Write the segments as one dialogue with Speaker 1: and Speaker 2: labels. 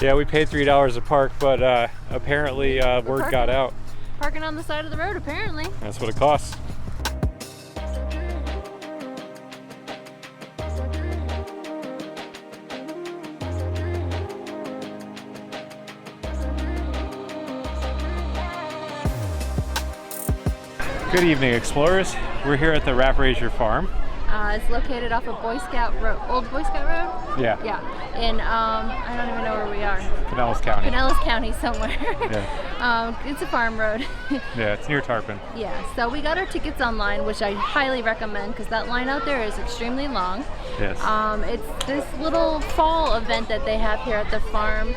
Speaker 1: Yeah, we paid $3 a park, but apparently word got out.
Speaker 2: Parking on the side of the road, apparently.
Speaker 1: That's what it costs. Good evening, explorers. We're here at the Raprager Farm.
Speaker 2: It's located off of Boy Scout Road, Old Boy Scout Road?
Speaker 1: Yeah.
Speaker 2: Yeah, in, I don't even know where we are.
Speaker 1: Pinellas County.
Speaker 2: Pinellas County somewhere.
Speaker 1: Yeah.
Speaker 2: It's a farm road.
Speaker 1: Yeah, it's near Tarpon.
Speaker 2: Yeah, so we got our tickets online, which I highly recommend because that line out there is extremely long.
Speaker 1: Yes.
Speaker 2: It's this little fall event that they have here at the farm.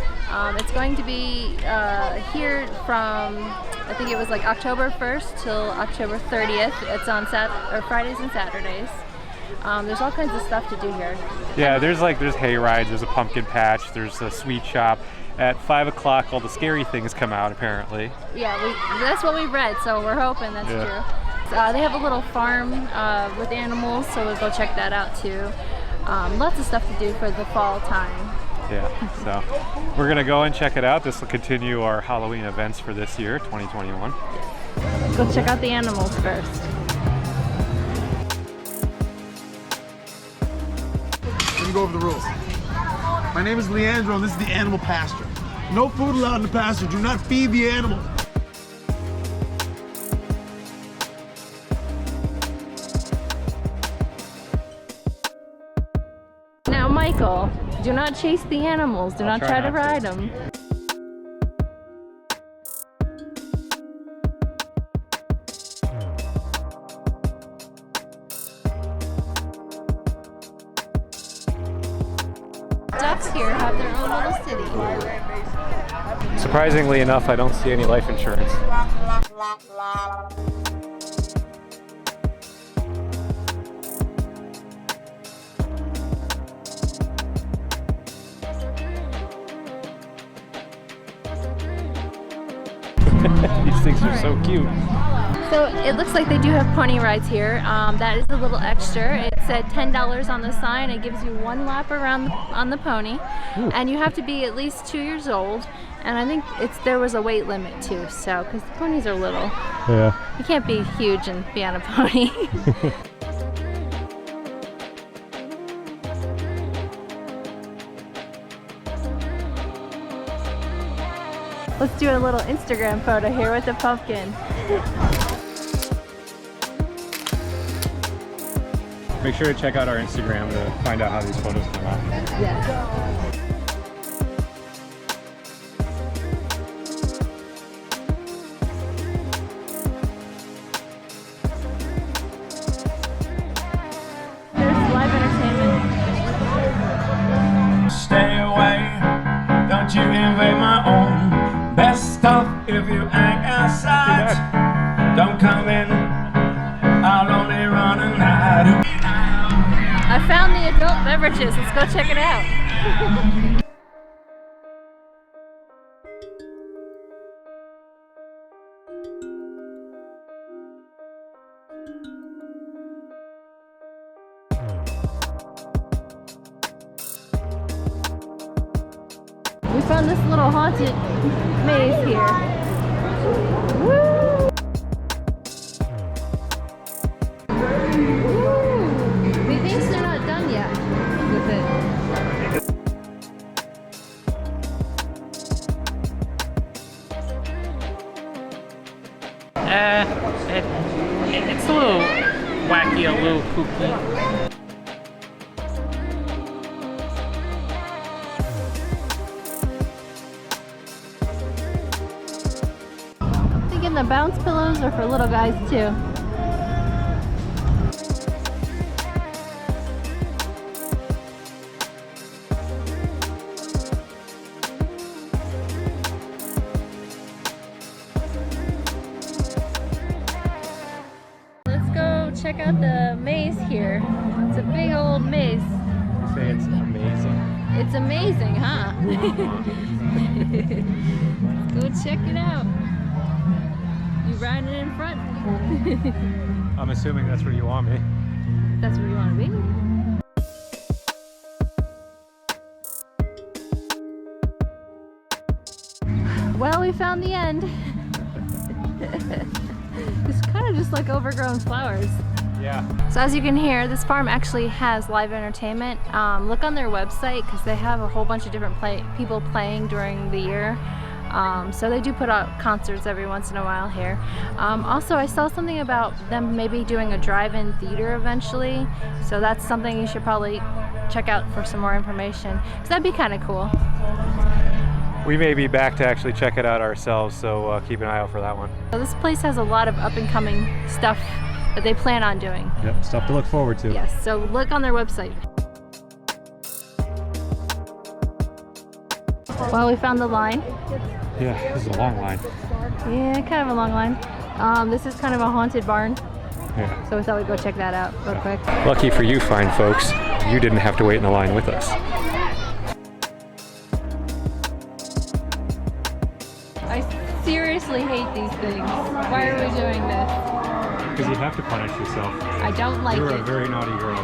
Speaker 2: It's going to be here from, I think it was like October 1st till October 30th. It's on Fridays and Saturdays. There's all kinds of stuff to do here.
Speaker 1: Yeah, there's hay rides, there's a pumpkin patch, there's a sweet shop. At 5 o'clock, all the scary things come out, apparently.
Speaker 2: Yeah, that's what we read, so we're hoping that's true. They have a little farm with animals, so we'll go check that out too. Lots of stuff to do for the fall time.
Speaker 1: Yeah, so we're gonna go and check it out. This will continue our Halloween events for this year, 2021.
Speaker 2: Let's go check out the animals first.
Speaker 3: Let me go over the rules. My name is Leandro, and this is the animal pasture. No food allowed in the pasture. Do not feed the animals.
Speaker 2: Now, Michael, do not chase the animals. Do not try to ride them. Ducks here have their own little city.
Speaker 1: Surprisingly enough, I don't see any life insurance. These things are so cute.
Speaker 2: So it looks like they do have pony rides here. That is a little extra. It said $10 on the sign. It gives you one lap around on the pony. Ooh. And you have to be at least 2 years old. And I think there was a weight limit too, so because the ponies are little.
Speaker 1: Yeah.
Speaker 2: You can't be huge and be on a pony. Let's do a little Instagram photo here with the pumpkin.
Speaker 1: Make sure to check out our Instagram to find out how these photos come out.
Speaker 2: Yes. There's live entertainment.
Speaker 4: Stay away, don't you invade my own. Best stuff if you ain't outside. Don't come in, I'll only run and hide.
Speaker 2: I found the adult beverages. Let's go check it out. We found this little haunted maze here. Woo! Methinks they're not done yet with it.
Speaker 5: It's a little wacky, a little kooky.
Speaker 2: The bounce pillows are for little guys too. Let's go check out the maze here. It's a big old maze.
Speaker 1: You say it's amazing.
Speaker 2: It's amazing, huh? Let's go check it out. You riding in front?
Speaker 1: I'm assuming that's where you want me.
Speaker 2: That's where you want to be? Well, we found the end. It's kind of just like overgrown flowers.
Speaker 1: Yeah.
Speaker 2: So as you can hear, this farm actually has live entertainment. Look on their website because they have a whole bunch of different people playing during the year. So they do put out concerts every once in a while here. Also, I saw something about them maybe doing a drive-in theater eventually. So that's something you should probably check out for some more information. So that'd be kind of cool.
Speaker 1: We may be back to actually check it out ourselves, so keep an eye out for that one.
Speaker 2: So this place has a lot of up-and-coming stuff that they plan on doing.
Speaker 1: Yep, stuff to look forward to.
Speaker 2: Yes, so look on their website. Well, we found the line.
Speaker 1: Yeah, this is a long line.
Speaker 2: Yeah, kind of a long line. This is kind of a haunted barn,
Speaker 1: Yeah.
Speaker 2: so we thought we'd go check that out real quick.
Speaker 1: Lucky for you fine folks, you didn't have to wait in the line with us.
Speaker 2: I seriously hate these things. Why are we doing this?
Speaker 1: Because you have to punish yourself.
Speaker 2: I don't like
Speaker 1: You're
Speaker 2: it.
Speaker 1: a very naughty girl.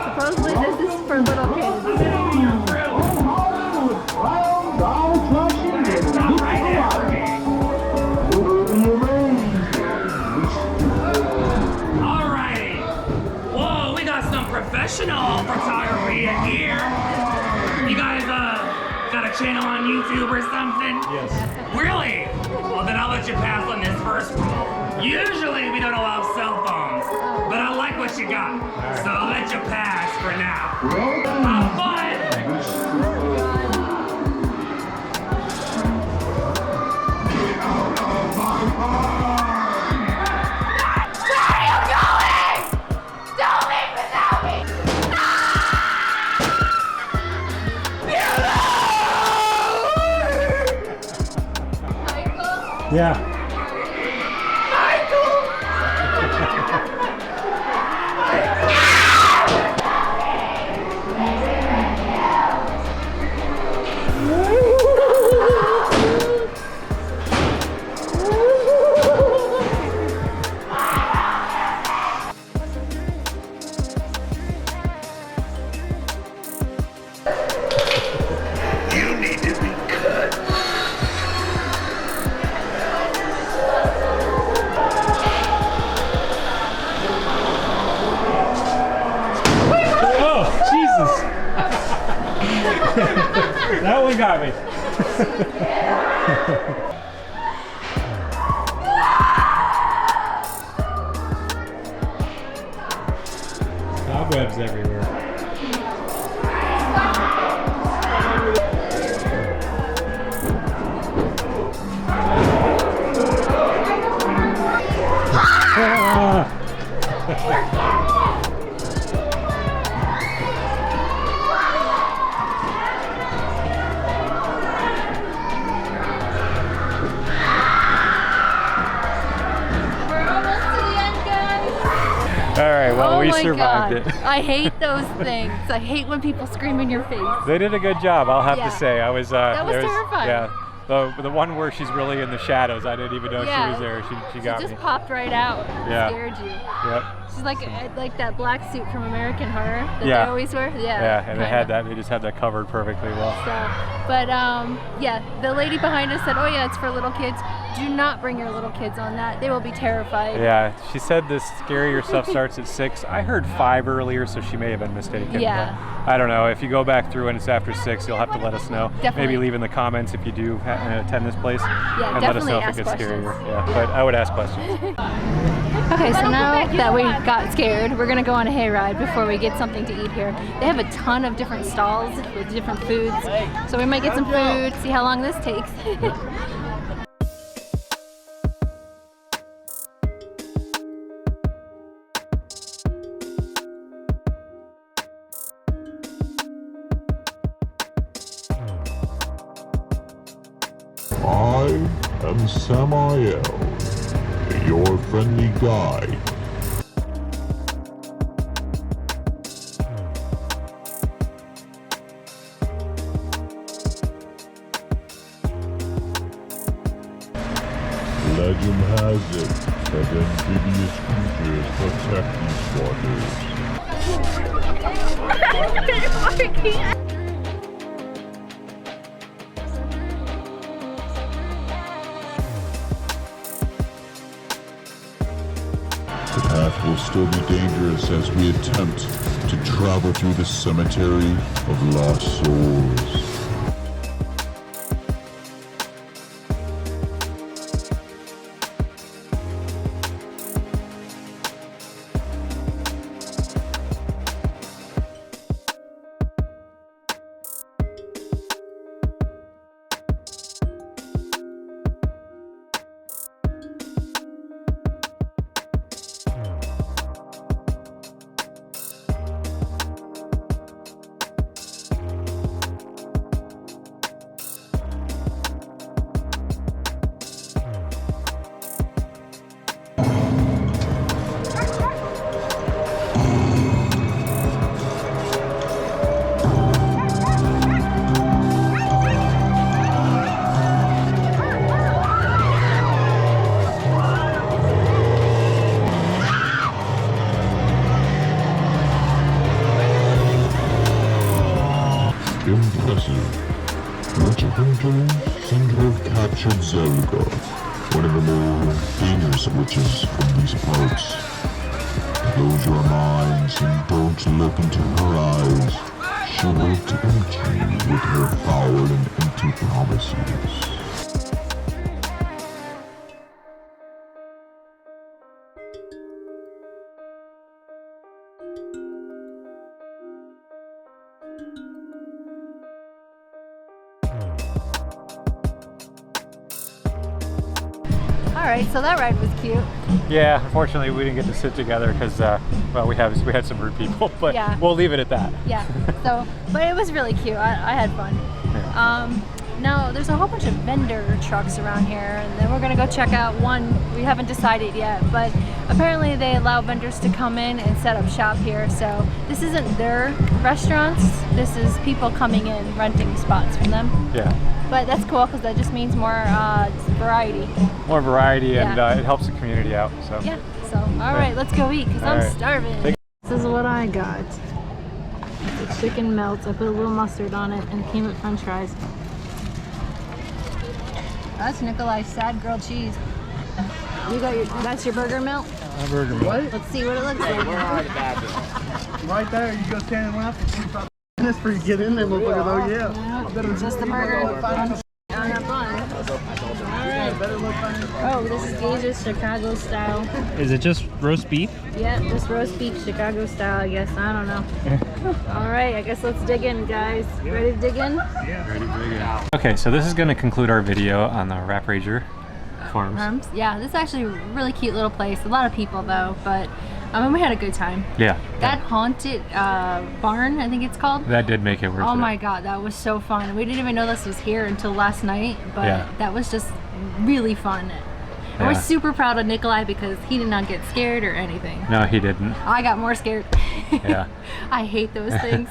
Speaker 2: Supposedly this is for little kids.
Speaker 4: Alrighty. Whoa, we got some professional photography in here. You guys got a channel on YouTube or something?
Speaker 1: Yes.
Speaker 4: Really? Well, then I'll let you pass on this first rule. Usually we don't allow cell phones, but I like what you got, so I'll let you pass for now. Have fun!
Speaker 1: Yeah. That one got me. Cobwebs everywhere. Alright, well, we survived it.
Speaker 2: I hate those things. I hate when people scream in your face.
Speaker 1: They did a good job, I'll have
Speaker 2: Yeah.
Speaker 1: to say. I was
Speaker 2: That was terrifying.
Speaker 1: Yeah. The one where she's really in the shadows, I didn't even know she was there. She got
Speaker 2: just
Speaker 1: me.
Speaker 2: popped right out.
Speaker 1: Yeah.
Speaker 2: Scared you.
Speaker 1: Yep.
Speaker 2: She's like that black suit from American Horror that
Speaker 1: Yeah.
Speaker 2: they always wear. Yeah.
Speaker 1: Yeah, and they had
Speaker 2: kinda.
Speaker 1: that. They just had that covered perfectly well.
Speaker 2: So, but yeah, the lady behind us said, "Oh yeah, it's for little kids. Do not bring your little kids on that. They will be terrified."
Speaker 1: Yeah, she said the scarier stuff starts at 6. I heard 5 earlier, so she may have been mistaken.
Speaker 2: Yeah.
Speaker 1: But I don't know. If you go back through and it's after 6, you'll have to let us know.
Speaker 2: Definitely.
Speaker 1: Maybe leave in the comments if you do attend this place.
Speaker 2: Yeah,
Speaker 1: and let us
Speaker 2: definitely
Speaker 1: know if
Speaker 2: ask
Speaker 1: it gets
Speaker 2: questions.
Speaker 1: scarier. Yeah, but I would ask questions.
Speaker 2: Okay, so now that we got scared, we're gonna go on a hayride before we get something to eat here. They have a ton of different stalls with different foods, so we might get some food, see how long this takes.
Speaker 6: I am Samael, your friendly guide. Legend has it that amphibious creatures protect these waters.
Speaker 2: freaking.
Speaker 6: The path will still be dangerous as we attempt to travel through the cemetery of lost souls. Impressive. Witch hunters seem to have captured Zelda, one of the more dangerous witches from these parts. Close your minds and don't look into her eyes. She will tempt you with her foul and empty promises.
Speaker 2: Alright, so that ride was cute.
Speaker 1: Yeah, unfortunately we didn't get to sit together because, well, we had some rude people, but
Speaker 2: Yeah.
Speaker 1: we'll leave it at that.
Speaker 2: Yeah, so, but it was really cute. I had fun.
Speaker 1: Yeah.
Speaker 2: Now, there's a whole bunch of vendor trucks around here, and then we're gonna go check out one. We haven't decided yet, but apparently they allow vendors to come in and set up shop here. So this isn't their restaurants. This is people coming in, renting spots from them.
Speaker 1: Yeah.
Speaker 2: But that's cool because that just means more variety.
Speaker 1: More variety, and
Speaker 2: Yeah.
Speaker 1: it helps the community out. So.
Speaker 2: Yeah, so all right, let's go eat because I'm
Speaker 1: All right.
Speaker 2: starving.
Speaker 1: Take-
Speaker 2: This is what I got. It's a chicken melt. I put a little mustard on it and it came with french fries. That's Nikolai's sad grilled cheese. You got your, that's your burger melt?
Speaker 1: Burger meat.
Speaker 3: What?
Speaker 2: Let's see what it looks like.
Speaker 3: Right there, you go stand and laugh for 45 minutes before you get in there, motherfucker. Oh, yeah.
Speaker 2: No, just the burger on that bun. Alright. Oh, this is Gage's Chicago style.
Speaker 5: Is it just roast beef?
Speaker 2: Yeah, just roast beef Chicago style, I guess. I don't know. Alright, I guess let's dig in, guys. Ready to dig in?
Speaker 1: Okay, so this is going to conclude our video on the Raprager Farms.
Speaker 2: Yeah, this is actually a really cute little place. A lot of people though, but we had a good time.
Speaker 1: Yeah.
Speaker 2: That haunted barn, I think it's called.
Speaker 1: That did make it worth it.
Speaker 2: Oh my god, that was so fun. We didn't even know this was here until last night, but
Speaker 1: Yeah.
Speaker 2: that was just really fun. And we're
Speaker 1: Yeah.
Speaker 2: super proud of Nikolai because he did not get scared or anything.
Speaker 1: No, he didn't.
Speaker 2: I got more scared.
Speaker 1: Yeah.
Speaker 2: I hate those things.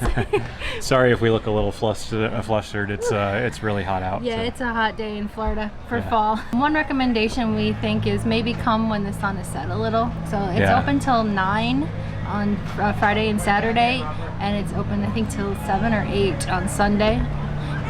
Speaker 1: Sorry if we look a little flustered. It's really hot out.
Speaker 2: Yeah,
Speaker 1: so.
Speaker 2: it's a hot day in Florida for
Speaker 1: Yeah.
Speaker 2: fall. One recommendation we think is maybe come when the sun is set a little. So it's
Speaker 1: Yeah.
Speaker 2: open till 9 on Friday and Saturday, and it's open I think till 7 or 8 on Sunday.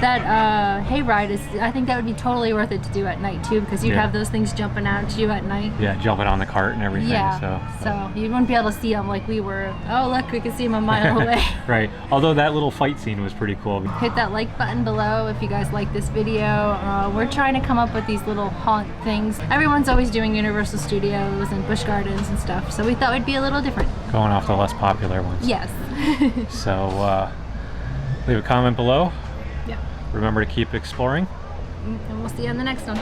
Speaker 2: That hayride is, I think that would be totally worth it to do at night too, because you'd
Speaker 1: Yeah.
Speaker 2: have those things jumping out at you at night.
Speaker 1: Yeah, jumping on the cart and everything.
Speaker 2: Yeah,
Speaker 1: So
Speaker 2: you wouldn't be able to see them like we were. Oh look, we could see them a mile away.
Speaker 1: Right. Although that little fight scene was pretty cool.
Speaker 2: Hit that like button below if you guys like this video. We're trying to come up with these little haunt things. Everyone's always doing Universal Studios and Busch Gardens and stuff, so we thought we'd be a little different.
Speaker 1: Going off the less popular ones.
Speaker 2: Yes.
Speaker 1: So leave a comment below.
Speaker 2: Yeah.
Speaker 1: Remember to keep exploring.
Speaker 2: And we'll see you on the next one.